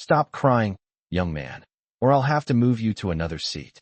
"Stop crying, young man, or I'll have to move you to another seat."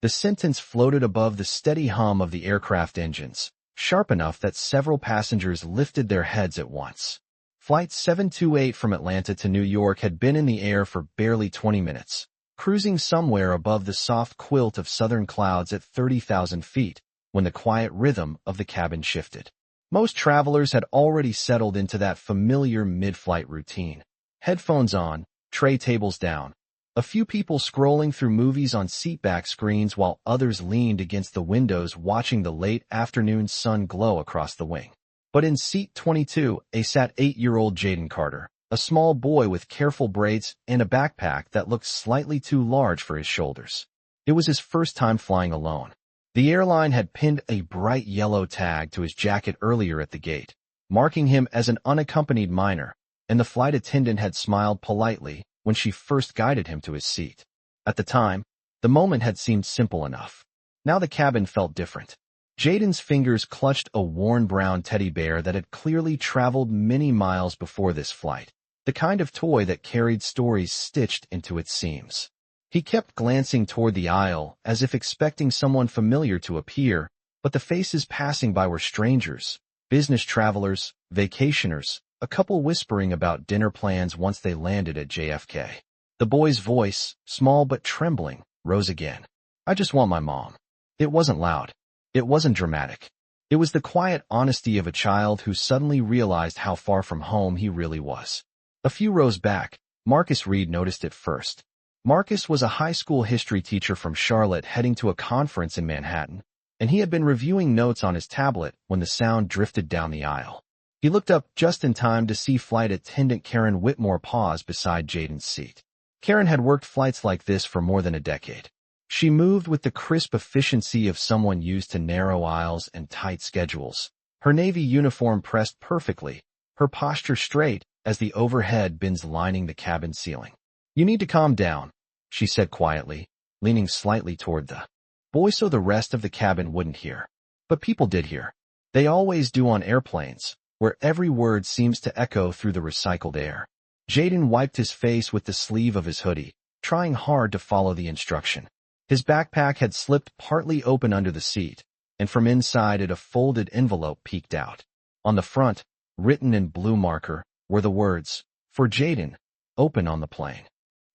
The sentence floated above the steady hum of the aircraft engines, sharp enough that several passengers lifted their heads at once. Flight 728 from Atlanta to New York had been in the air for barely 20 minutes, cruising somewhere above the soft quilt of southern clouds at 30,000 feet, when the quiet rhythm of the cabin shifted. Most travelers had already settled into that familiar mid-flight routine. Headphones on, tray tables down. A few people scrolling through movies on seatback screens while others leaned against the windows watching the late afternoon sun glow across the wing. But in seat 22, sat 8-year-old Jaden Carter, a small boy with careful braids and a backpack that looked slightly too large for his shoulders. It was his first time flying alone. The airline had pinned a bright yellow tag to his jacket earlier at the gate, marking him as an unaccompanied minor, and the flight attendant had smiled politely when she first guided him to his seat. At the time, the moment had seemed simple enough. Now the cabin felt different. Jaden's fingers clutched a worn brown teddy bear that had clearly traveled many miles before this flight, the kind of toy that carried stories stitched into its seams. He kept glancing toward the aisle as if expecting someone familiar to appear, but the faces passing by were strangers, business travelers, vacationers, a couple whispering about dinner plans once they landed at JFK. The boy's voice, small but trembling, rose again. "I just want my mom." It wasn't loud. It wasn't dramatic. It was the quiet honesty of a child who suddenly realized how far from home he really was. A few rows back, Marcus Reed noticed it first. Marcus was a high school history teacher from Charlotte heading to a conference in Manhattan, and he had been reviewing notes on his tablet when the sound drifted down the aisle. He looked up just in time to see flight attendant Karen Whitmore pause beside Jaden's seat. Karen had worked flights like this for more than a decade. She moved with the crisp efficiency of someone used to narrow aisles and tight schedules. Her navy uniform pressed perfectly, her posture straight as the overhead bins lining the cabin ceiling. "You need to calm down," she said quietly, leaning slightly toward the boy so the rest of the cabin wouldn't hear. But people did hear. They always do on airplanes, where every word seems to echo through the recycled air. Jaden wiped his face with the sleeve of his hoodie, trying hard to follow the instruction. His backpack had slipped partly open under the seat, and from inside it a folded envelope peeked out. On the front, written in blue marker, were the words, "For Jaden, open on the plane."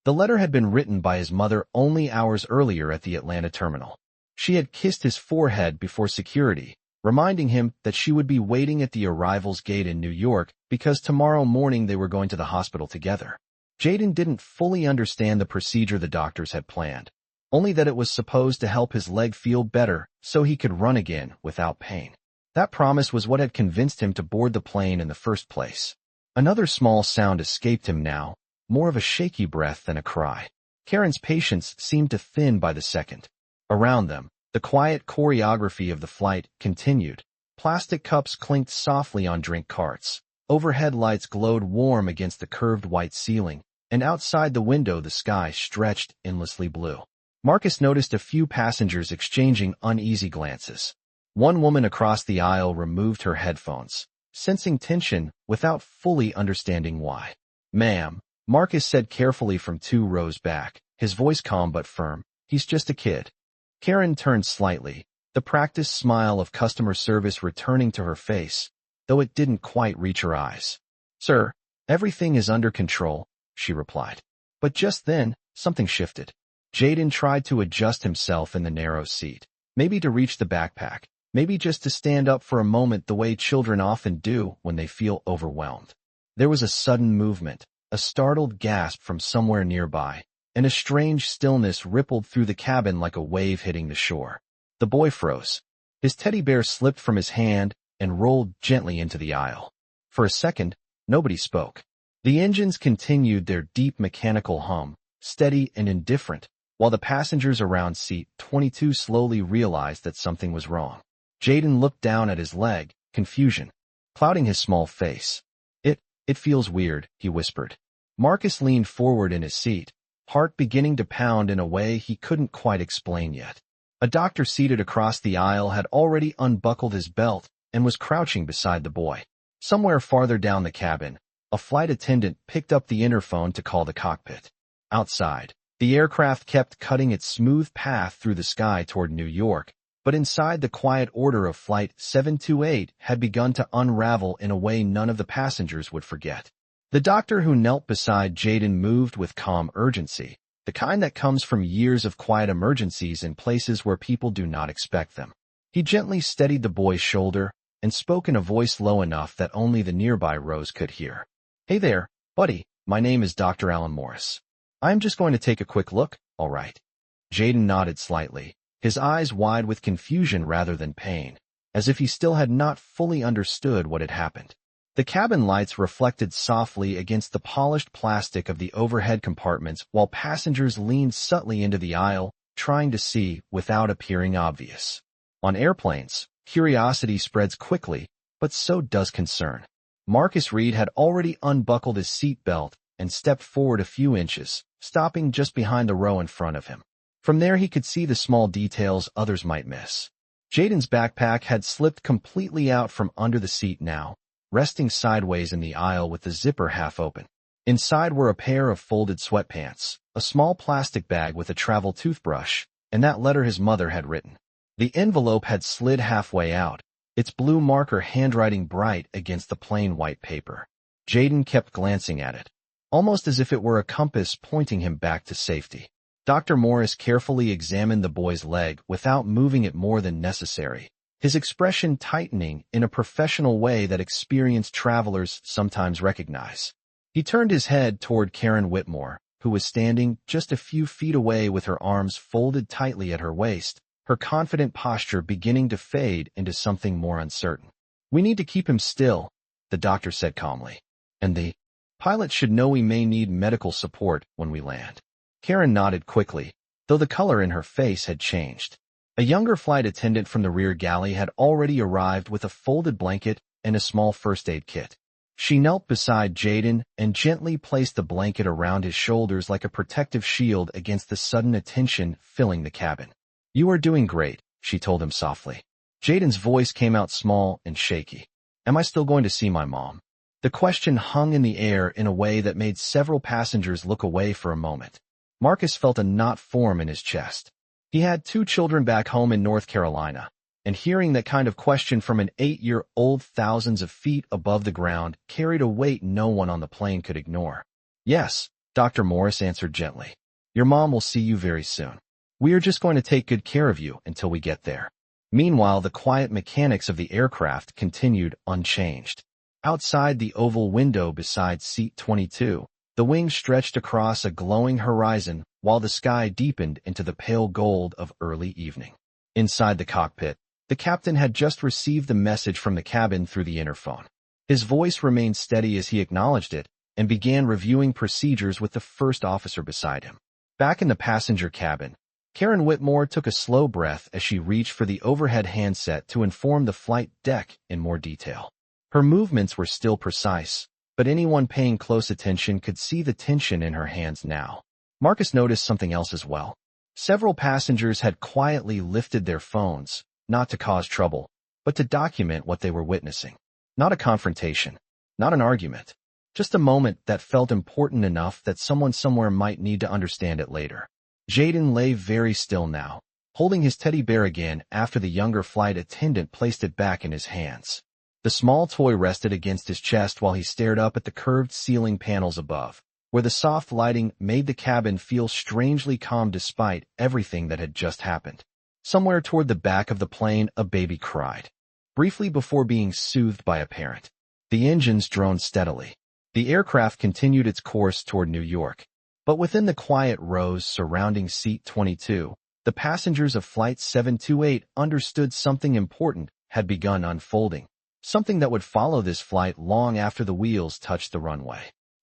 The letter had been written by his mother only hours earlier at the Atlanta terminal. She had kissed his forehead before security, reminding him that she would be waiting at the arrivals gate in New York because tomorrow morning they were going to the hospital together. Jaden didn't fully understand the procedure the doctors had planned, only that it was supposed to help his leg feel better so he could run again without pain. That promise was what had convinced him to board the plane in the first place. Another small sound escaped him now, more of a shaky breath than a cry. Karen's patience seemed to thin by the second. Around them, the quiet choreography of the flight continued. Plastic cups clinked softly on drink carts. Overhead lights glowed warm against the curved white ceiling, and outside the window the sky stretched endlessly blue. Marcus noticed a few passengers exchanging uneasy glances. One woman across the aisle removed her headphones, sensing tension without fully understanding why. "Ma'am," Marcus said carefully from 2 rows back, his voice calm but firm, "he's just a kid." Karen turned slightly, the practiced smile of customer service returning to her face, though it didn't quite reach her eyes. "Sir, everything is under control," she replied. But just then, something shifted. Jaden tried to adjust himself in the narrow seat, maybe to reach the backpack, maybe just to stand up for a moment the way children often do when they feel overwhelmed. There was a sudden movement, a startled gasp from somewhere nearby, and a strange stillness rippled through the cabin like a wave hitting the shore. The boy froze. His teddy bear slipped from his hand and rolled gently into the aisle. For a second, nobody spoke. The engines continued their deep mechanical hum, steady and indifferent, while the passengers around seat 22 slowly realized that something was wrong. Jaden looked down at his leg, confusion clouding his small face. It feels weird," he whispered. Marcus leaned forward in his seat, heart beginning to pound in a way he couldn't quite explain yet. A doctor seated across the aisle had already unbuckled his belt and was crouching beside the boy. Somewhere farther down the cabin, a flight attendant picked up the interphone to call the cockpit. Outside, the aircraft kept cutting its smooth path through the sky toward New York, but inside the quiet order of Flight 728 had begun to unravel in a way none of the passengers would forget. The doctor who knelt beside Jaden moved with calm urgency, the kind that comes from years of quiet emergencies in places where people do not expect them. He gently steadied the boy's shoulder and spoke in a voice low enough that only the nearby rows could hear. "Hey there, buddy, my name is Dr. Alan Morris. I'm just going to take a quick look, all right?" Jaden nodded slightly, his eyes wide with confusion rather than pain, as if he still had not fully understood what had happened. The cabin lights reflected softly against the polished plastic of the overhead compartments while passengers leaned subtly into the aisle, trying to see without appearing obvious. On airplanes, curiosity spreads quickly, but so does concern. Marcus Reed had already unbuckled his seat belt and stepped forward a few inches, stopping just behind the row in front of him. From there he could see the small details others might miss. Jaden's backpack had slipped completely out from under the seat now, resting sideways in the aisle with the zipper half open. Inside were a pair of folded sweatpants, a small plastic bag with a travel toothbrush, and that letter his mother had written. The envelope had slid halfway out, its blue marker handwriting bright against the plain white paper. Jaden kept glancing at it, almost as if it were a compass pointing him back to safety. Dr. Morris carefully examined the boy's leg without moving it more than necessary, his expression tightening in a professional way that experienced travelers sometimes recognize. He turned his head toward Karen Whitmore, who was standing just a few feet away with her arms folded tightly at her waist, her confident posture beginning to fade into something more uncertain. "We need to keep him still," the doctor said calmly. "And the pilot should know we may need medical support when we land." Karen nodded quickly, though the color in her face had changed. A younger flight attendant from the rear galley had already arrived with a folded blanket and a small first aid kit. She knelt beside Jaden and gently placed the blanket around his shoulders like a protective shield against the sudden attention filling the cabin. "You are doing great," she told him softly. Jaden's voice came out small and shaky. "Am I still going to see my mom?" The question hung in the air in a way that made several passengers look away for a moment. Marcus felt a knot form in his chest. He had 2 children back home in North Carolina, and hearing that kind of question from an 8-year-old thousands of feet above the ground carried a weight no one on the plane could ignore. "Yes," Dr. Morris answered gently. "Your mom will see you very soon. We are just going to take good care of you until we get there." Meanwhile, the quiet mechanics of the aircraft continued unchanged. Outside the oval window beside seat 22, the wings stretched across a glowing horizon while the sky deepened into the pale gold of early evening. Inside the cockpit, the captain had just received the message from the cabin through the interphone. His voice remained steady as he acknowledged it and began reviewing procedures with the first officer beside him. Back in the passenger cabin, Karen Whitmore took a slow breath as she reached for the overhead handset to inform the flight deck in more detail. Her movements were still precise, but anyone paying close attention could see the tension in her hands now. Marcus noticed something else as well. Several passengers had quietly lifted their phones, not to cause trouble, but to document what they were witnessing. Not a confrontation, not an argument, just a moment that felt important enough that someone somewhere might need to understand it later. Jaden lay very still now, holding his teddy bear again after the younger flight attendant placed it back in his hands. The small toy rested against his chest while he stared up at the curved ceiling panels above, where the soft lighting made the cabin feel strangely calm despite everything that had just happened. Somewhere toward the back of the plane, a baby cried, briefly before being soothed by a parent. The engines droned steadily. The aircraft continued its course toward New York, but within the quiet rows surrounding seat 22, the passengers of Flight 728 understood something important had begun unfolding, something that would follow this flight long after the wheels touched the runway.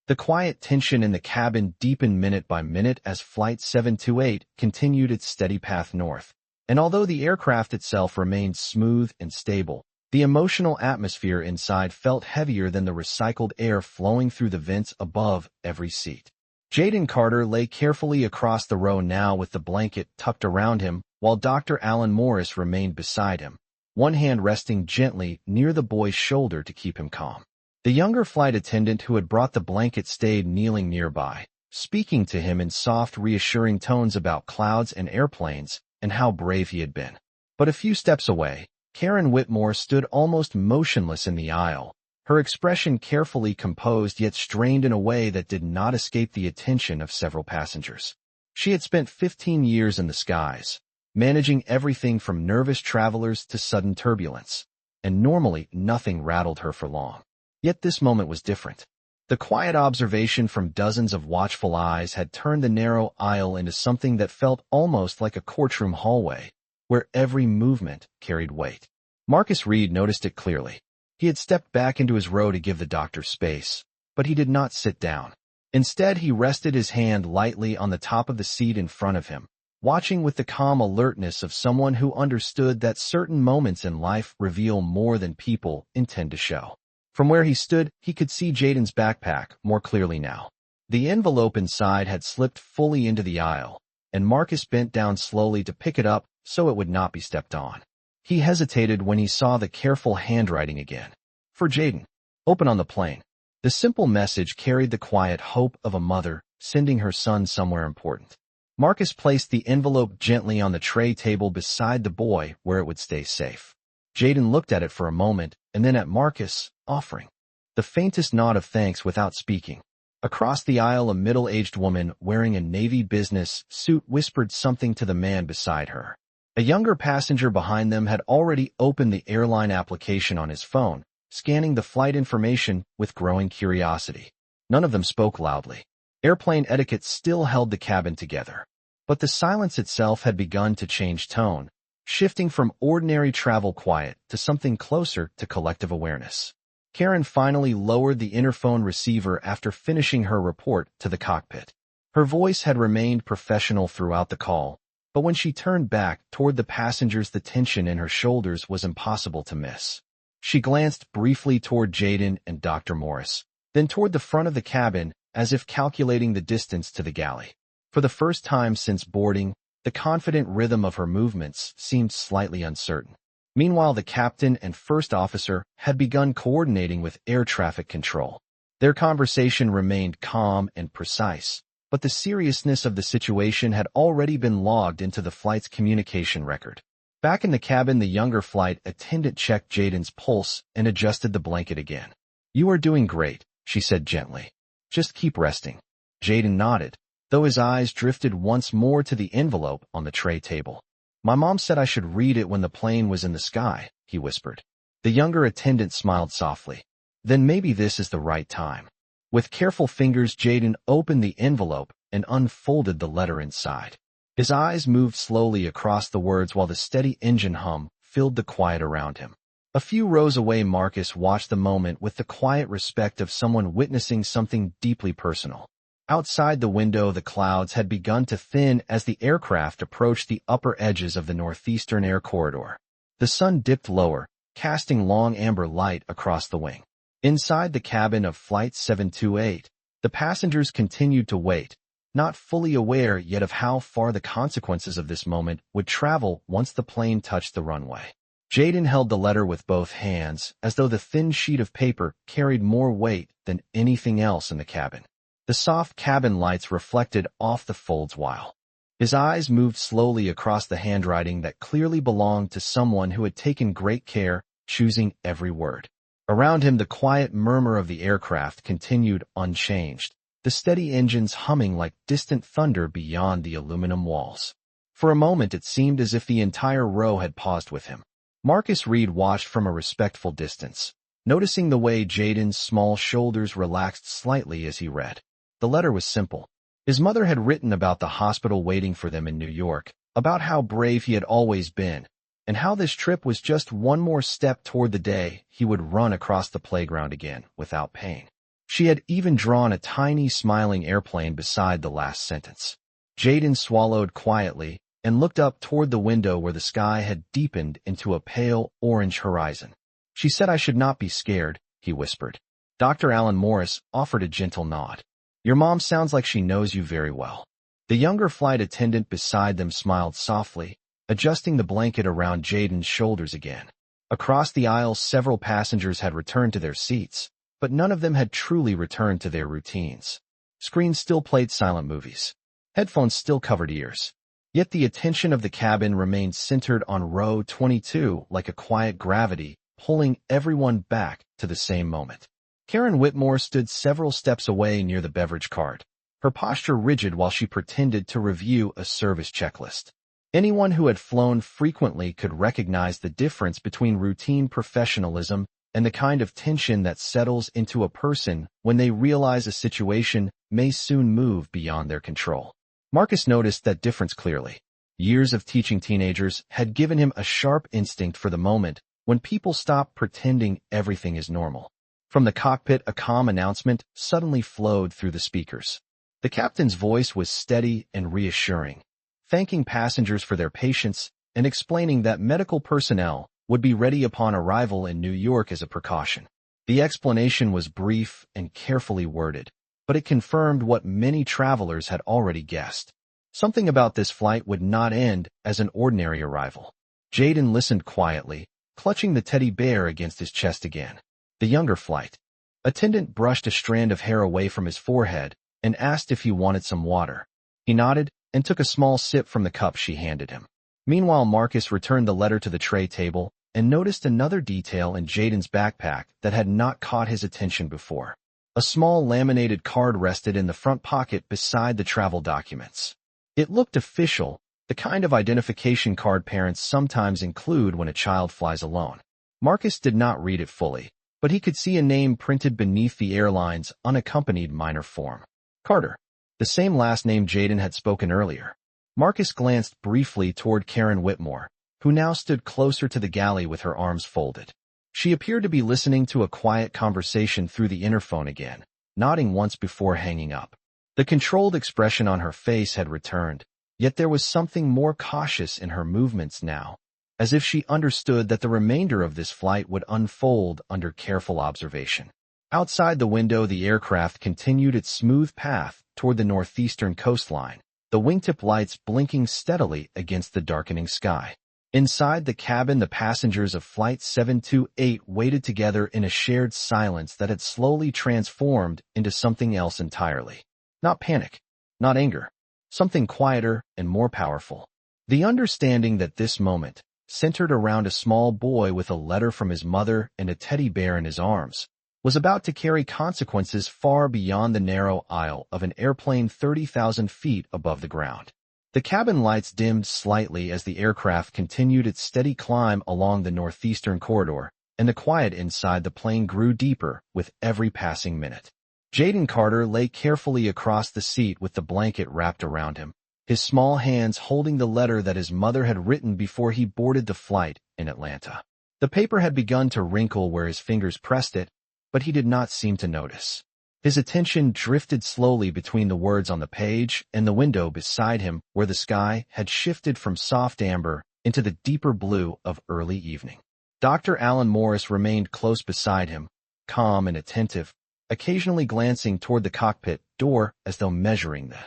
The quiet tension in the cabin deepened minute by minute as Flight 728 continued its steady path north, and although the aircraft itself remained smooth and stable, the emotional atmosphere inside felt heavier than the recycled air flowing through the vents above every seat. Jaden Carter lay carefully across the row now with the blanket tucked around him, while Dr. Alan Morris remained beside him, one hand resting gently near the boy's shoulder to keep him calm. The younger flight attendant who had brought the blanket stayed kneeling nearby, speaking to him in soft, reassuring tones about clouds and airplanes and how brave he had been. But a few steps away, Karen Whitmore stood almost motionless in the aisle, her expression carefully composed yet strained in a way that did not escape the attention of several passengers. She had spent 15 years in the skies, managing everything from nervous travelers to sudden turbulence, and normally nothing rattled her for long. Yet this moment was different. The quiet observation from dozens of watchful eyes had turned the narrow aisle into something that felt almost like a courtroom hallway, where every movement carried weight. Marcus Reed noticed it clearly. He had stepped back into his row to give the doctor space, but he did not sit down. Instead, he rested his hand lightly on the top of the seat in front of him, watching with the calm alertness of someone who understood that certain moments in life reveal more than people intend to show. From where he stood, he could see Jaden's backpack more clearly now. The envelope inside had slipped fully into the aisle, and Marcus bent down slowly to pick it up so it would not be stepped on. He hesitated when he saw the careful handwriting again. For Jaden. Open on the plane. The simple message carried the quiet hope of a mother sending her son somewhere important. Marcus placed the envelope gently on the tray table beside the boy where it would stay safe. Jaden looked at it for a moment and then at Marcus, offering the faintest nod of thanks without speaking. Across the aisle, a middle-aged woman wearing a Navy business suit whispered something to the man beside her. A younger passenger behind them had already opened the airline application on his phone, scanning the flight information with growing curiosity. None of them spoke loudly. Airplane etiquette still held the cabin together. But the silence itself had begun to change tone, shifting from ordinary travel quiet to something closer to collective awareness. Karen finally lowered the interphone receiver after finishing her report to the cockpit. Her voice had remained professional throughout the call, but when she turned back toward the passengers, the tension in her shoulders was impossible to miss. She glanced briefly toward Jaden and Dr. Morris, then toward the front of the cabin, as if calculating the distance to the galley. For the first time since boarding, the confident rhythm of her movements seemed slightly uncertain. Meanwhile, the captain and first officer had begun coordinating with air traffic control. Their conversation remained calm and precise, but the seriousness of the situation had already been logged into the flight's communication record. Back in the cabin, the younger flight attendant checked Jaden's pulse and adjusted the blanket again. "You are doing great," she said gently. "Just keep resting." Jaden nodded, though his eyes drifted once more to the envelope on the tray table. "My mom said I should read it when the plane was in the sky," he whispered. The younger attendant smiled softly. "Then maybe this is the right time." With careful fingers, Jaden opened the envelope and unfolded the letter inside. His eyes moved slowly across the words while the steady engine hum filled the quiet around him. A few rows away, Marcus watched the moment with the quiet respect of someone witnessing something deeply personal. Outside the window, the clouds had begun to thin as the aircraft approached the upper edges of the northeastern air corridor. The sun dipped lower, casting long amber light across the wing. Inside the cabin of Flight 728, the passengers continued to wait, not fully aware yet of how far the consequences of this moment would travel once the plane touched the runway. Jaden held the letter with both hands, as though the thin sheet of paper carried more weight than anything else in the cabin. The soft cabin lights reflected off the folds while his eyes moved slowly across the handwriting that clearly belonged to someone who had taken great care, choosing every word. Around him, the quiet murmur of the aircraft continued unchanged, the steady engines humming like distant thunder beyond the aluminum walls. For a moment, it seemed as if the entire row had paused with him. Marcus Reed watched from a respectful distance, noticing the way Jaden's small shoulders relaxed slightly as he read. The letter was simple. His mother had written about the hospital waiting for them in New York, about how brave he had always been, and how this trip was just one more step toward the day he would run across the playground again without pain. She had even drawn a tiny smiling airplane beside the last sentence. Jaden swallowed quietly and looked up toward the window where the sky had deepened into a pale orange horizon. "She said I should not be scared," he whispered. Dr. Alan Morris offered a gentle nod. "Your mom sounds like she knows you very well." The younger flight attendant beside them smiled softly, adjusting the blanket around Jaden's shoulders again. Across the aisle, several passengers had returned to their seats, but none of them had truly returned to their routines. Screens still played silent movies. Headphones still covered ears. Yet the attention of the cabin remained centered on row 22 like a quiet gravity, pulling everyone back to the same moment. Karen Whitmore stood several steps away near the beverage cart, her posture rigid while she pretended to review a service checklist. Anyone who had flown frequently could recognize the difference between routine professionalism and the kind of tension that settles into a person when they realize a situation may soon move beyond their control. Marcus noticed that difference clearly. Years of teaching teenagers had given him a sharp instinct for the moment when people stop pretending everything is normal. From the cockpit, a calm announcement suddenly flowed through the speakers. The captain's voice was steady and reassuring, thanking passengers for their patience and explaining that medical personnel would be ready upon arrival in New York as a precaution. The explanation was brief and carefully worded, but it confirmed what many travelers had already guessed. Something about this flight would not end as an ordinary arrival. Jaden listened quietly, clutching the teddy bear against his chest again. The younger flight attendant brushed a strand of hair away from his forehead and asked if he wanted some water. He nodded and took a small sip from the cup she handed him. Meanwhile, Marcus returned the letter to the tray table and noticed another detail in Jaden's backpack that had not caught his attention before. A small laminated card rested in the front pocket beside the travel documents. It looked official, the kind of identification card parents sometimes include when a child flies alone. Marcus did not read it fully, but he could see a name printed beneath the airline's unaccompanied minor form. Carter, the same last name Jaden had spoken earlier. Marcus glanced briefly toward Karen Whitmore, who now stood closer to the galley with her arms folded. She appeared to be listening to a quiet conversation through the interphone again, nodding once before hanging up. The controlled expression on her face had returned, yet there was something more cautious in her movements now, as if she understood that the remainder of this flight would unfold under careful observation. Outside the window, the aircraft continued its smooth path toward the northeastern coastline, the wingtip lights blinking steadily against the darkening sky. Inside the cabin, the passengers of Flight 728 waited together in a shared silence that had slowly transformed into something else entirely. Not panic, not anger, something quieter and more powerful. The understanding that this moment, centered around a small boy with a letter from his mother and a teddy bear in his arms, was about to carry consequences far beyond the narrow aisle of an airplane 30,000 feet above the ground. The cabin lights dimmed slightly as the aircraft continued its steady climb along the northeastern corridor, and the quiet inside the plane grew deeper with every passing minute. Jaden Carter lay carefully across the seat with the blanket wrapped around him, his small hands holding the letter that his mother had written before he boarded the flight in Atlanta. The paper had begun to wrinkle where his fingers pressed it, but he did not seem to notice. His attention drifted slowly between the words on the page and the window beside him where the sky had shifted from soft amber into the deeper blue of early evening. Dr. Alan Morris remained close beside him, calm and attentive, occasionally glancing toward the cockpit door as though measuring the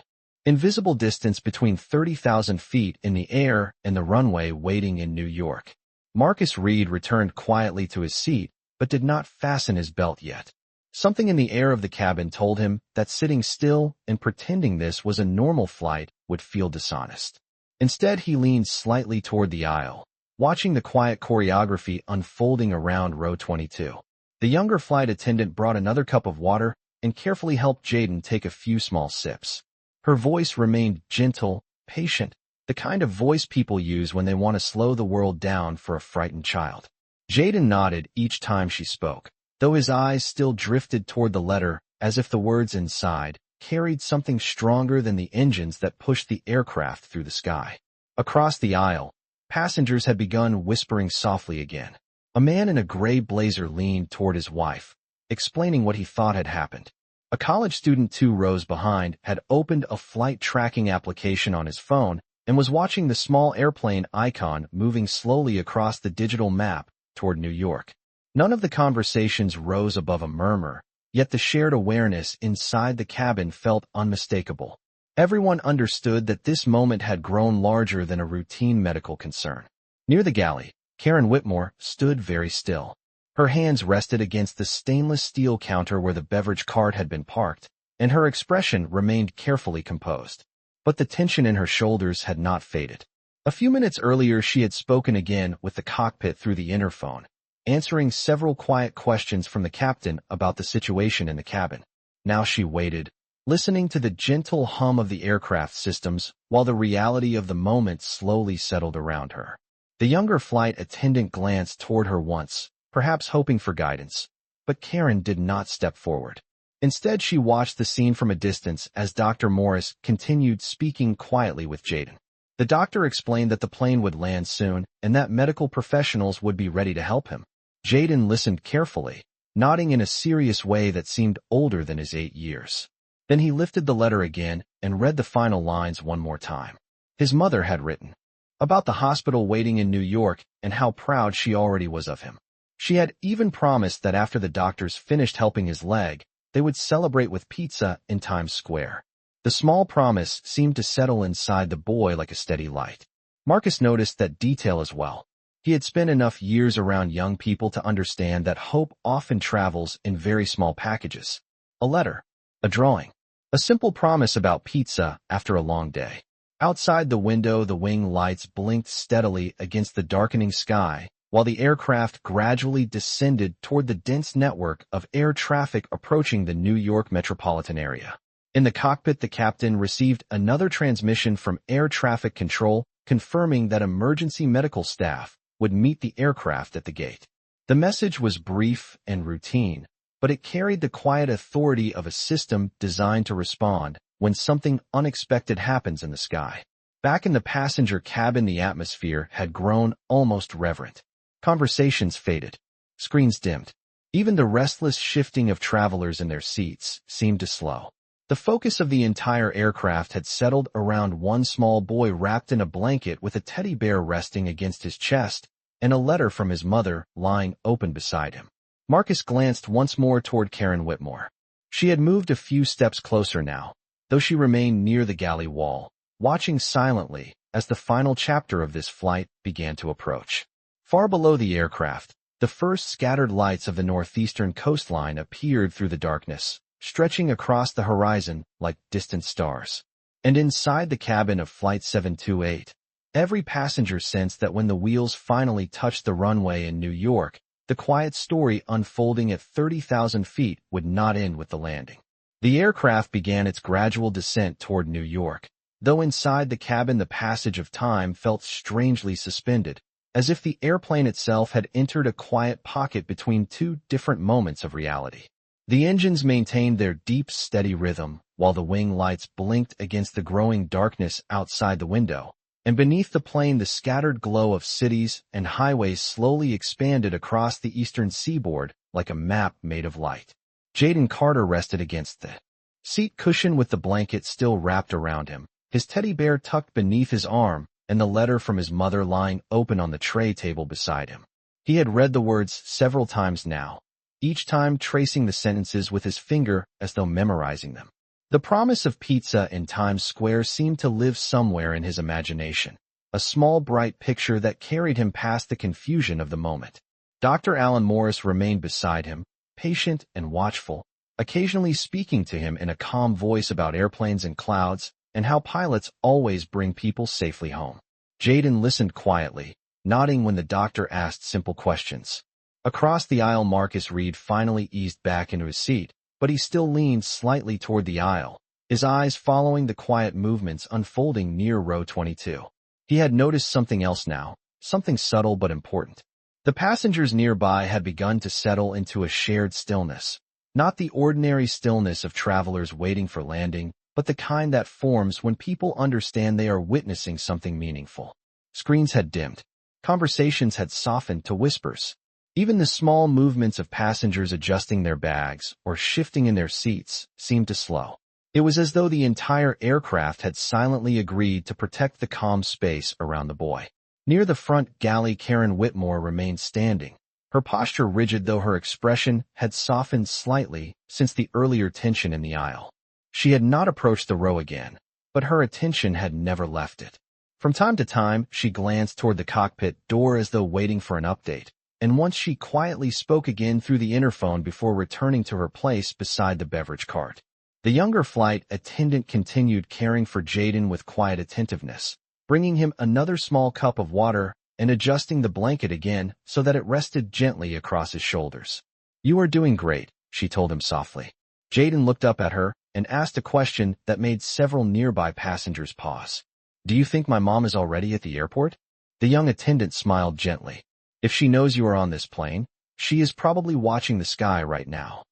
invisible distance between 30,000 feet in the air and the runway waiting in New York. Marcus Reed returned quietly to his seat, but did not fasten his belt yet. Something in the air of the cabin told him that sitting still and pretending this was a normal flight would feel dishonest. Instead, he leaned slightly toward the aisle, watching the quiet choreography unfolding around row 22. The younger flight attendant brought another cup of water and carefully helped Jaden take a few small sips. Her voice remained gentle, patient, the kind of voice people use when they want to slow the world down for a frightened child. Jaden nodded each time she spoke, though his eyes still drifted toward the letter as if the words inside carried something stronger than the engines that pushed the aircraft through the sky. Across the aisle, passengers had begun whispering softly again. A man in a gray blazer leaned toward his wife, explaining what he thought had happened. A college student 2 rows behind had opened a flight tracking application on his phone and was watching the small airplane icon moving slowly across the digital map toward New York. None of the conversations rose above a murmur, yet the shared awareness inside the cabin felt unmistakable. Everyone understood that this moment had grown larger than a routine medical concern. Near the galley, Karen Whitmore stood very still. Her hands rested against the stainless steel counter where the beverage cart had been parked, and her expression remained carefully composed. But the tension in her shoulders had not faded. A few minutes earlier she had spoken again with the cockpit through the interphone, answering several quiet questions from the captain about the situation in the cabin. Now she waited, listening to the gentle hum of the aircraft systems while the reality of the moment slowly settled around her. The younger flight attendant glanced toward her once, perhaps hoping for guidance, but Karen did not step forward. Instead, she watched the scene from a distance as Dr. Morris continued speaking quietly with Jaden. The doctor explained that the plane would land soon and that medical professionals would be ready to help him. Jaden listened carefully, nodding in a serious way that seemed older than his 8 years. Then he lifted the letter again and read the final lines one more time. His mother had written about the hospital waiting in New York and how proud she already was of him. She had even promised that after the doctors finished helping his leg, they would celebrate with pizza in Times Square. The small promise seemed to settle inside the boy like a steady light. Marcus noticed that detail as well. He had spent enough years around young people to understand that hope often travels in very small packages. A letter, a drawing, a simple promise about pizza after a long day. Outside the window, the wing lights blinked steadily against the darkening sky, while the aircraft gradually descended toward the dense network of air traffic approaching the New York metropolitan area. In the cockpit, the captain received another transmission from air traffic control confirming that emergency medical staff would meet the aircraft at the gate. The message was brief and routine, but it carried the quiet authority of a system designed to respond when something unexpected happens in the sky. Back in the passenger cabin, the atmosphere had grown almost reverent. Conversations faded. Screens dimmed. Even the restless shifting of travelers in their seats seemed to slow. The focus of the entire aircraft had settled around one small boy wrapped in a blanket with a teddy bear resting against his chest and a letter from his mother lying open beside him. Marcus glanced once more toward Karen Whitmore. She had moved a few steps closer now, though she remained near the galley wall, watching silently as the final chapter of this flight began to approach. Far below the aircraft, the first scattered lights of the northeastern coastline appeared through the darkness, stretching across the horizon like distant stars. And inside the cabin of Flight 728, every passenger sensed that when the wheels finally touched the runway in New York, the quiet story unfolding at 30,000 feet would not end with the landing. The aircraft began its gradual descent toward New York, though inside the cabin the passage of time felt strangely suspended, as if the airplane itself had entered a quiet pocket between two different moments of reality. The engines maintained their deep, steady rhythm, while the wing lights blinked against the growing darkness outside the window, and beneath the plane the scattered glow of cities and highways slowly expanded across the eastern seaboard like a map made of light. Jaden Carter rested against the seat cushion with the blanket still wrapped around him, his teddy bear tucked beneath his arm, and the letter from his mother lying open on the tray table beside him. He had read the words several times now, each time tracing the sentences with his finger as though memorizing them. The promise of pizza in Times Square seemed to live somewhere in his imagination, a small bright picture that carried him past the confusion of the moment. Dr. Alan Morris remained beside him, patient and watchful, occasionally speaking to him in a calm voice about airplanes and clouds, and how pilots always bring people safely home. Jaden listened quietly, nodding when the doctor asked simple questions. Across the aisle, Marcus Reed finally eased back into his seat, but he still leaned slightly toward the aisle, his eyes following the quiet movements unfolding near row 22. He had noticed something else now, something subtle but important. The passengers nearby had begun to settle into a shared stillness, not the ordinary stillness of travelers waiting for landing, but the kind that forms when people understand they are witnessing something meaningful. Screens had dimmed. Conversations had softened to whispers. Even the small movements of passengers adjusting their bags or shifting in their seats seemed to slow. It was as though the entire aircraft had silently agreed to protect the calm space around the boy. Near the front galley, Karen Whitmore remained standing, her posture rigid though her expression had softened slightly since the earlier tension in the aisle. She had not approached the row again, but her attention had never left it. From time to time, she glanced toward the cockpit door as though waiting for an update, and once she quietly spoke again through the interphone before returning to her place beside the beverage cart. The younger flight attendant continued caring for Jaden with quiet attentiveness, bringing him another small cup of water and adjusting the blanket again so that it rested gently across his shoulders. "You are doing great," she told him softly. Jaden looked up at her and asked a question that made several nearby passengers pause. "Do you think my mom is already at the airport?" The young attendant smiled gently. "If she knows you are on this plane, she is probably watching the sky right now."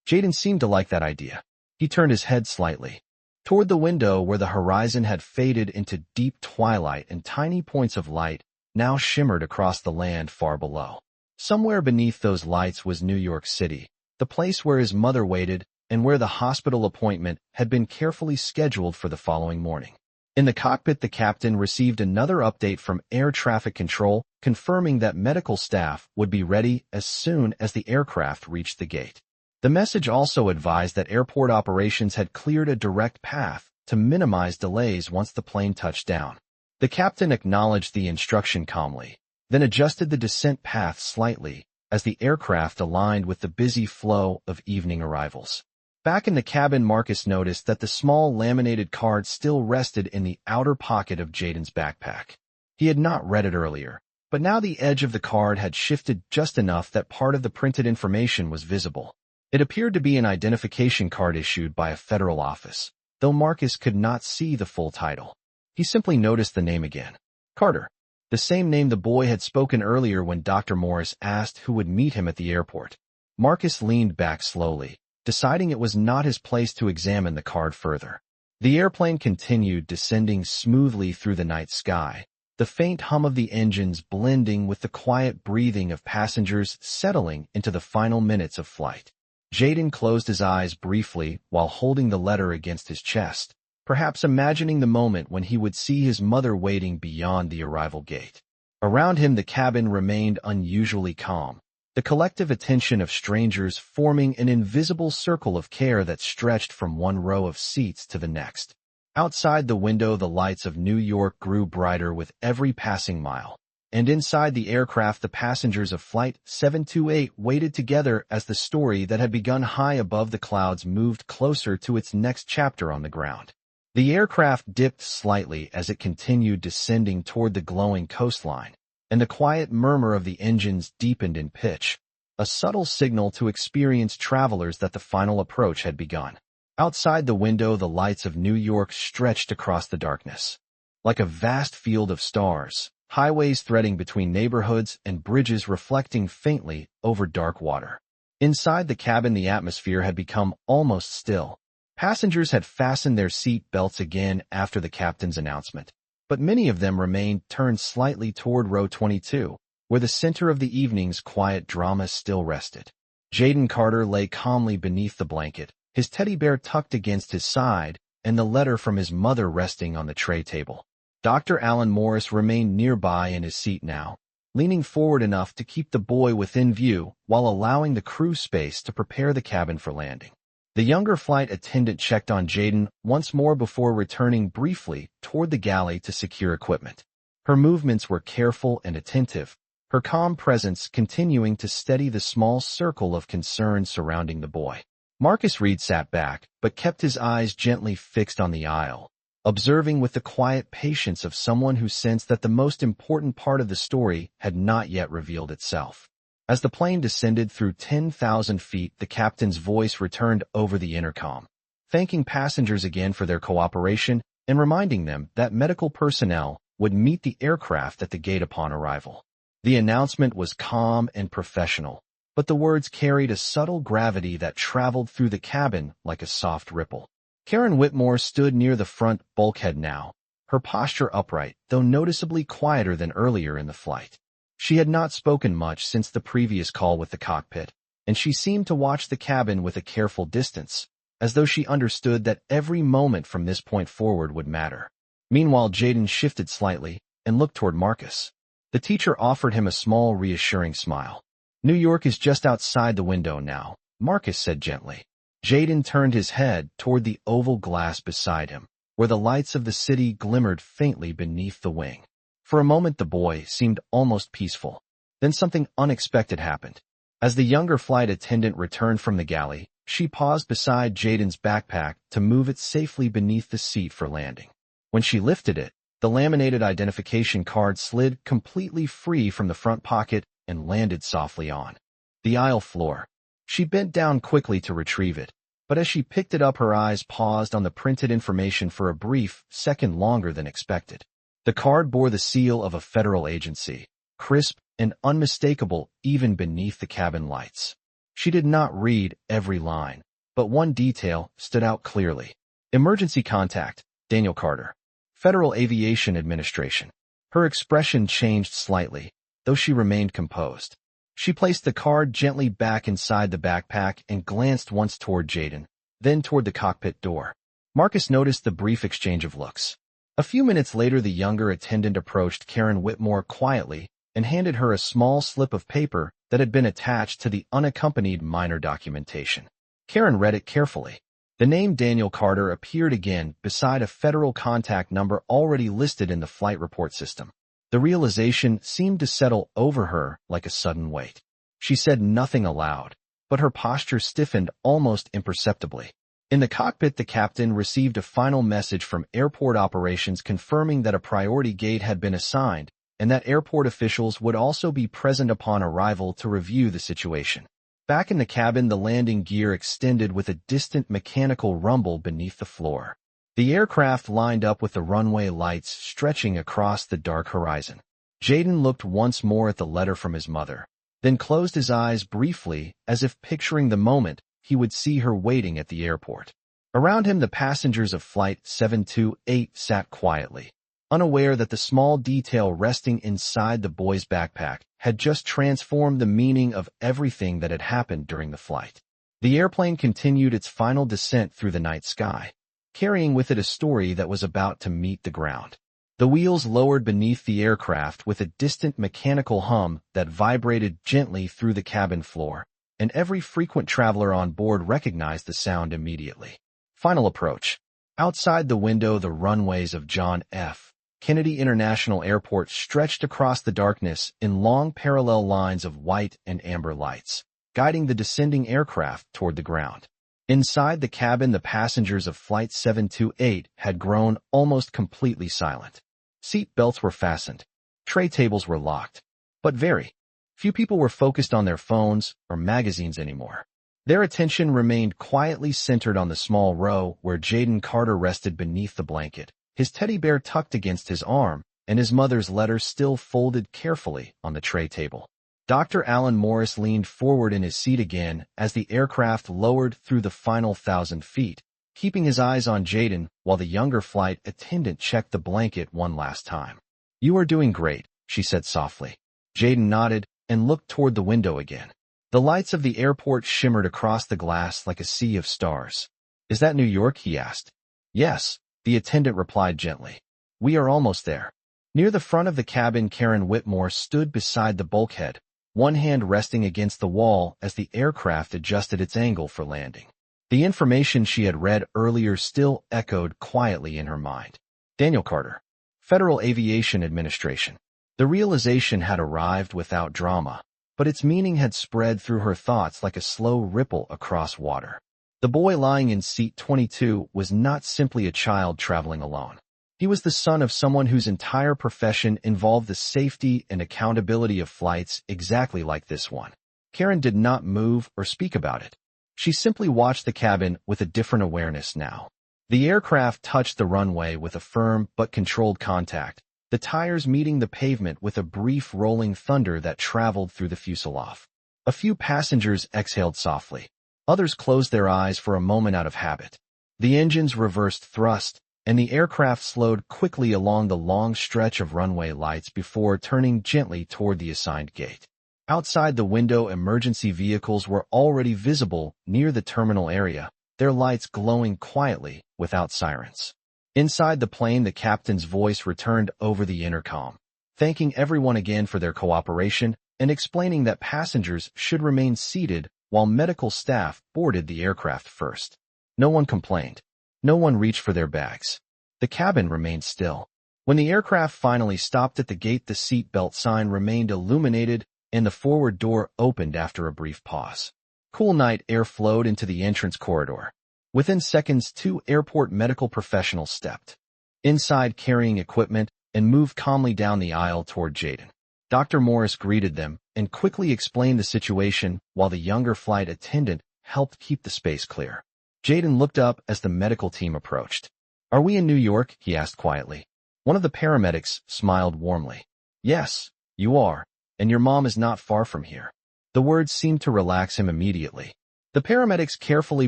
Jaden seemed to like that idea. He turned his head slightly toward the window where the horizon had faded into deep twilight and tiny points of light now shimmered across the land far below. Somewhere beneath those lights was New York City, the place where his mother waited and where the hospital appointment had been carefully scheduled for the following morning. In the cockpit, the captain received another update from air traffic control, confirming that medical staff would be ready as soon as the aircraft reached the gate. The message also advised that airport operations had cleared a direct path to minimize delays once the plane touched down. The captain acknowledged the instruction calmly, then adjusted the descent path slightly as the aircraft aligned with the busy flow of evening arrivals. Back in the cabin, Marcus noticed that the small laminated card still rested in the outer pocket of Jaden's backpack. He had not read it earlier, but now the edge of the card had shifted just enough that part of the printed information was visible. It appeared to be an identification card issued by a federal office, though Marcus could not see the full title. He simply noticed the name again. Carter. The same name the boy had spoken earlier when Dr. Morris asked who would meet him at the airport. Marcus leaned back slowly, deciding it was not his place to examine the card further. The airplane continued descending smoothly through the night sky, the faint hum of the engines blending with the quiet breathing of passengers settling into the final minutes of flight. Jaden closed his eyes briefly while holding the letter against his chest, perhaps imagining the moment when he would see his mother waiting beyond the arrival gate. Around him, the cabin remained unusually calm, the collective attention of strangers forming an invisible circle of care that stretched from one row of seats to the next. Outside the window, the lights of New York grew brighter with every passing mile, and inside the aircraft, the passengers of Flight 728 waited together as the story that had begun high above the clouds moved closer to its next chapter on the ground. The aircraft dipped slightly as it continued descending toward the glowing coastline, and the quiet murmur of the engines deepened in pitch, a subtle signal to experienced travelers that the final approach had begun. Outside the window, the lights of New York stretched across the darkness. Like a vast field of stars, highways threading between neighborhoods and bridges reflecting faintly over dark water. Inside the cabin, the atmosphere had become almost still. Passengers had fastened their seat belts again after the captain's announcement, but many of them remained turned slightly toward row 22, where the center of the evening's quiet drama still rested. Jaden Carter lay calmly beneath the blanket, his teddy bear tucked against his side, and the letter from his mother resting on the tray table. Dr. Alan Morris remained nearby in his seat now, leaning forward enough to keep the boy within view while allowing the crew space to prepare the cabin for landing. The younger flight attendant checked on Jaden once more before returning briefly toward the galley to secure equipment. Her movements were careful and attentive, her calm presence continuing to steady the small circle of concern surrounding the boy. Marcus Reed sat back, but kept his eyes gently fixed on the aisle, observing with the quiet patience of someone who sensed that the most important part of the story had not yet revealed itself. As the plane descended through 10,000 feet, the captain's voice returned over the intercom, thanking passengers again for their cooperation and reminding them that medical personnel would meet the aircraft at the gate upon arrival. The announcement was calm and professional, but the words carried a subtle gravity that traveled through the cabin like a soft ripple. Karen Whitmore stood near the front bulkhead now, her posture upright, though noticeably quieter than earlier in the flight. She had not spoken much since the previous call with the cockpit, and she seemed to watch the cabin with a careful distance, as though she understood that every moment from this point forward would matter. Meanwhile, Jaden shifted slightly and looked toward Marcus. The teacher offered him a small, reassuring smile. "New York is just outside the window now," Marcus said gently. Jaden turned his head toward the oval glass beside him, where the lights of the city glimmered faintly beneath the wing. For a moment the boy seemed almost peaceful. Then something unexpected happened. As the younger flight attendant returned from the galley, she paused beside Jaden's backpack to move it safely beneath the seat for landing. When she lifted it, the laminated identification card slid completely free from the front pocket and landed softly on the aisle floor. She bent down quickly to retrieve it, but as she picked it up, her eyes paused on the printed information for a brief second longer than expected. The card bore the seal of a federal agency, crisp and unmistakable even beneath the cabin lights. She did not read every line, but one detail stood out clearly. Emergency contact, Daniel Carter. Federal Aviation Administration. Her expression changed slightly, though she remained composed. She placed the card gently back inside the backpack and glanced once toward Jaden, then toward the cockpit door. Marcus noticed the brief exchange of looks. A few minutes later, the younger attendant approached Karen Whitmore quietly and handed her a small slip of paper that had been attached to the unaccompanied minor documentation. Karen read it carefully. The name Daniel Carter appeared again beside a federal contact number already listed in the flight report system. The realization seemed to settle over her like a sudden weight. She said nothing aloud, but her posture stiffened almost imperceptibly. In the cockpit, the captain received a final message from airport operations confirming that a priority gate had been assigned and that airport officials would also be present upon arrival to review the situation. Back in the cabin, the landing gear extended with a distant mechanical rumble beneath the floor. The aircraft lined up with the runway lights stretching across the dark horizon. Jaden looked once more at the letter from his mother, then closed his eyes briefly as if picturing the moment he would see her waiting at the airport. Around him, the passengers of Flight 728 sat quietly, unaware that the small detail resting inside the boy's backpack had just transformed the meaning of everything that had happened during the flight. The airplane continued its final descent through the night sky, carrying with it a story that was about to meet the ground. The wheels lowered beneath the aircraft with a distant mechanical hum that vibrated gently through the cabin floor, and every frequent traveler on board recognized the sound immediately. Final approach. Outside the window, the runways of John F. Kennedy International Airport stretched across the darkness in long parallel lines of white and amber lights, guiding the descending aircraft toward the ground. Inside the cabin, the passengers of Flight 728 had grown almost completely silent. Seat belts were fastened. Tray tables were locked. But very few people were focused on their phones or magazines anymore. Their attention remained quietly centered on the small row where Jaden Carter rested beneath the blanket, his teddy bear tucked against his arm, and his mother's letter still folded carefully on the tray table. Dr. Alan Morris leaned forward in his seat again as the aircraft lowered through the final 1,000 feet, keeping his eyes on Jaden while the younger flight attendant checked the blanket one last time. "You are doing great," she said softly. Jaden nodded and looked toward the window again. The lights of the airport shimmered across the glass like a sea of stars. "Is that New York?" he asked. "Yes," the attendant replied gently. "We are almost there." Near the front of the cabin, Karen Whitmore stood beside the bulkhead, one hand resting against the wall as the aircraft adjusted its angle for landing. The information she had read earlier still echoed quietly in her mind. Daniel Carter, Federal Aviation Administration. The realization had arrived without drama, but its meaning had spread through her thoughts like a slow ripple across water. The boy lying in seat 22 was not simply a child traveling alone. He was the son of someone whose entire profession involved the safety and accountability of flights exactly like this one. Karen did not move or speak about it. She simply watched the cabin with a different awareness now. The aircraft touched the runway with a firm but controlled contact, the tires meeting the pavement with a brief rolling thunder that traveled through the fuselage. A few passengers exhaled softly. Others closed their eyes for a moment out of habit. The engines reversed thrust, and the aircraft slowed quickly along the long stretch of runway lights before turning gently toward the assigned gate. Outside the window, emergency vehicles were already visible near the terminal area, their lights glowing quietly without sirens. Inside the plane, the captain's voice returned over the intercom, thanking everyone again for their cooperation and explaining that passengers should remain seated while medical staff boarded the aircraft first. No one complained. No one reached for their bags. The cabin remained still. When the aircraft finally stopped at the gate, the seat belt sign remained illuminated and the forward door opened after a brief pause. Cool night air flowed into the entrance corridor. Within seconds, two airport medical professionals stepped inside carrying equipment and moved calmly down the aisle toward Jaden. Dr. Morris greeted them and quickly explained the situation while the younger flight attendant helped keep the space clear. Jaden looked up as the medical team approached. "Are we in New York?" he asked quietly. One of the paramedics smiled warmly. "Yes, you are, and your mom is not far from here." The words seemed to relax him immediately. The paramedics carefully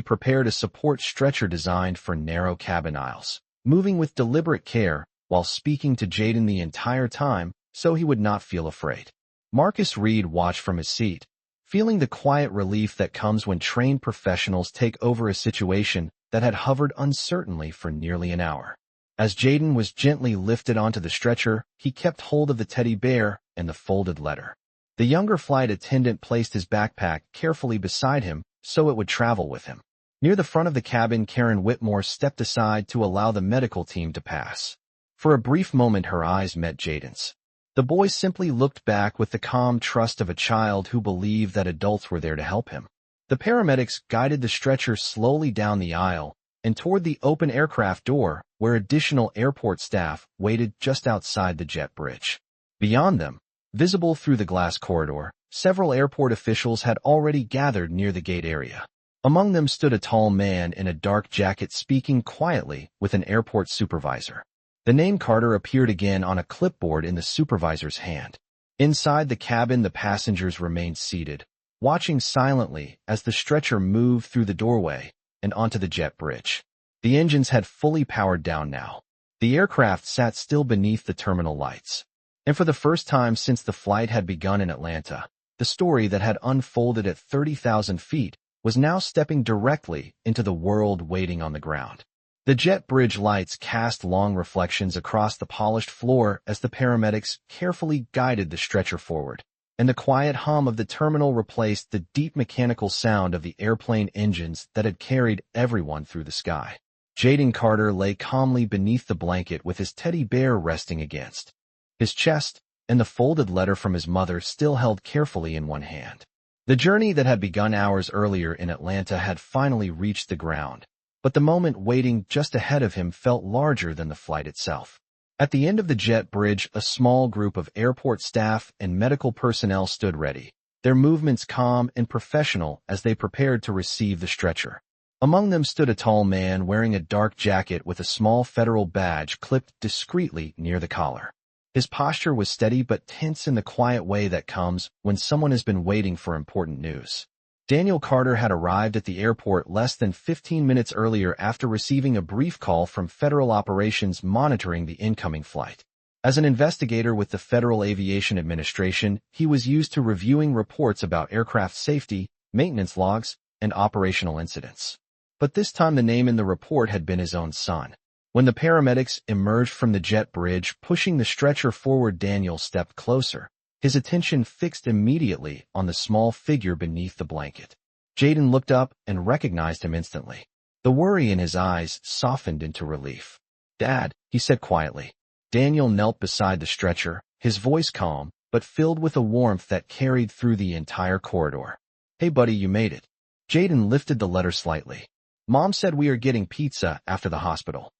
prepared a support stretcher designed for narrow cabin aisles, moving with deliberate care while speaking to Jaden the entire time so he would not feel afraid. Marcus Reed watched from his seat, feeling the quiet relief that comes when trained professionals take over a situation that had hovered uncertainly for nearly an hour. As Jaden was gently lifted onto the stretcher, he kept hold of the teddy bear and the folded letter. The younger flight attendant placed his backpack carefully beside him so it would travel with him. Near the front of the cabin, Karen Whitmore stepped aside to allow the medical team to pass. For a brief moment, her eyes met Jaden's. The boy simply looked back with the calm trust of a child who believed that adults were there to help him. The paramedics guided the stretcher slowly down the aisle and toward the open aircraft door, where additional airport staff waited just outside the jet bridge. Beyond them, visible through the glass corridor, several airport officials had already gathered near the gate area. Among them stood a tall man in a dark jacket speaking quietly with an airport supervisor. The name Carter appeared again on a clipboard in the supervisor's hand. Inside the cabin, the passengers remained seated, watching silently as the stretcher moved through the doorway and onto the jet bridge. The engines had fully powered down now. The aircraft sat still beneath the terminal lights. And for the first time since the flight had begun in Atlanta, the story that had unfolded at 30,000 feet was now stepping directly into the world waiting on the ground. The jet bridge lights cast long reflections across the polished floor as the paramedics carefully guided the stretcher forward, and the quiet hum of the terminal replaced the deep mechanical sound of the airplane engines that had carried everyone through the sky. Jaden Carter lay calmly beneath the blanket with his teddy bear resting against his chest and the folded letter from his mother still held carefully in one hand. The journey that had begun hours earlier in Atlanta had finally reached the ground, but the moment waiting just ahead of him felt larger than the flight itself. At the end of the jet bridge, a small group of airport staff and medical personnel stood ready, their movements calm and professional as they prepared to receive the stretcher. Among them stood a tall man wearing a dark jacket with a small federal badge clipped discreetly near the collar. His posture was steady but tense in the quiet way that comes when someone has been waiting for important news. Daniel Carter had arrived at the airport less than 15 minutes earlier after receiving a brief call from Federal Operations monitoring the incoming flight. As an investigator with the Federal Aviation Administration, he was used to reviewing reports about aircraft safety, maintenance logs, and operational incidents. But this time the name in the report had been his own son. When the paramedics emerged from the jet bridge, pushing the stretcher forward, Daniel stepped closer, his attention fixed immediately on the small figure beneath the blanket. Jaden looked up and recognized him instantly. The worry in his eyes softened into relief. "Dad," he said quietly. Daniel knelt beside the stretcher, his voice calm, but filled with a warmth that carried through the entire corridor. "Hey buddy, you made it." Jaden lifted the letter slightly. "Mom said we are getting pizza after the hospital."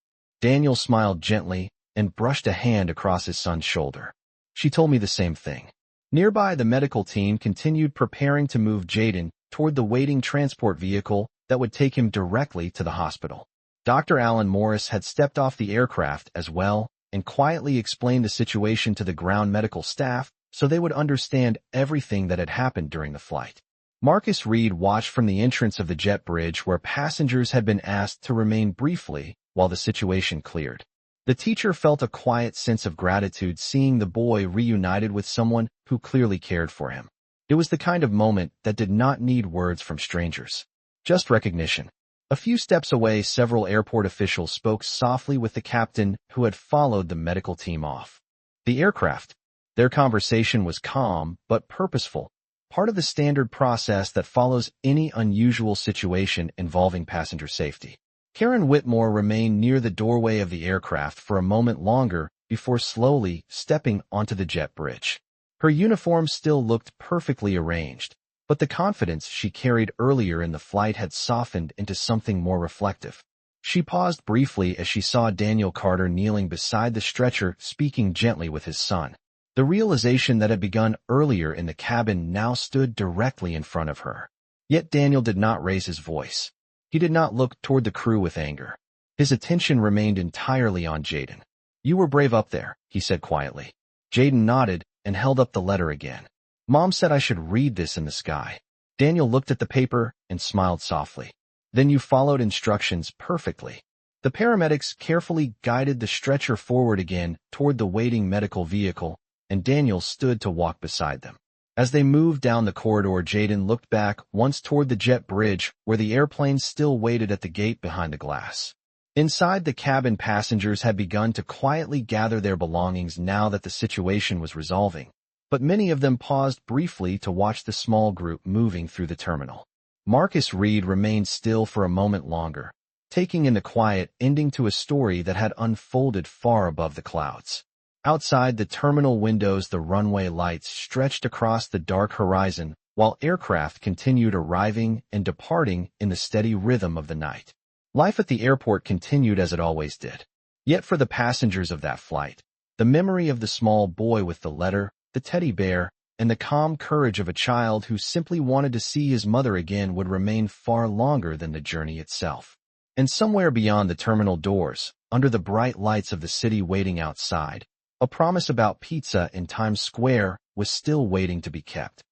Daniel smiled gently and brushed a hand across his son's shoulder. "She told me the same thing." Nearby, the medical team continued preparing to move Jaden toward the waiting transport vehicle that would take him directly to the hospital. Dr. Alan Morris had stepped off the aircraft as well and quietly explained the situation to the ground medical staff so they would understand everything that had happened during the flight. Marcus Reed watched from the entrance of the jet bridge where passengers had been asked to remain briefly while the situation cleared. The teacher felt a quiet sense of gratitude seeing the boy reunited with someone who clearly cared for him. It was the kind of moment that did not need words from strangers, just recognition. A few steps away, several airport officials spoke softly with the captain who had followed the medical team off the aircraft. Their conversation was calm but purposeful, part of the standard process that follows any unusual situation involving passenger safety. Karen Whitmore remained near the doorway of the aircraft for a moment longer before slowly stepping onto the jet bridge. Her uniform still looked perfectly arranged, but the confidence she carried earlier in the flight had softened into something more reflective. She paused briefly as she saw Daniel Carter kneeling beside the stretcher, speaking gently with his son. The realization that had begun earlier in the cabin now stood directly in front of her. Yet Daniel did not raise his voice. He did not look toward the crew with anger. His attention remained entirely on Jaden. "You were brave up there," he said quietly. Jaden nodded and held up the letter again. "Mom said I should read this in the sky." Daniel looked at the paper and smiled softly. "Then you followed instructions perfectly." The paramedics carefully guided the stretcher forward again toward the waiting medical vehicle, and Daniel stood to walk beside them. As they moved down the corridor, Jaden looked back once toward the jet bridge where the airplane still waited at the gate behind the glass. Inside, the cabin passengers had begun to quietly gather their belongings now that the situation was resolving, but many of them paused briefly to watch the small group moving through the terminal. Marcus Reed remained still for a moment longer, taking in the quiet ending to a story that had unfolded far above the clouds. Outside the terminal windows, the runway lights stretched across the dark horizon, while aircraft continued arriving and departing in the steady rhythm of the night. Life at the airport continued as it always did. Yet for the passengers of that flight, the memory of the small boy with the letter, the teddy bear, and the calm courage of a child who simply wanted to see his mother again would remain far longer than the journey itself. And somewhere beyond the terminal doors, under the bright lights of the city waiting outside, a promise about pizza in Times Square was still waiting to be kept.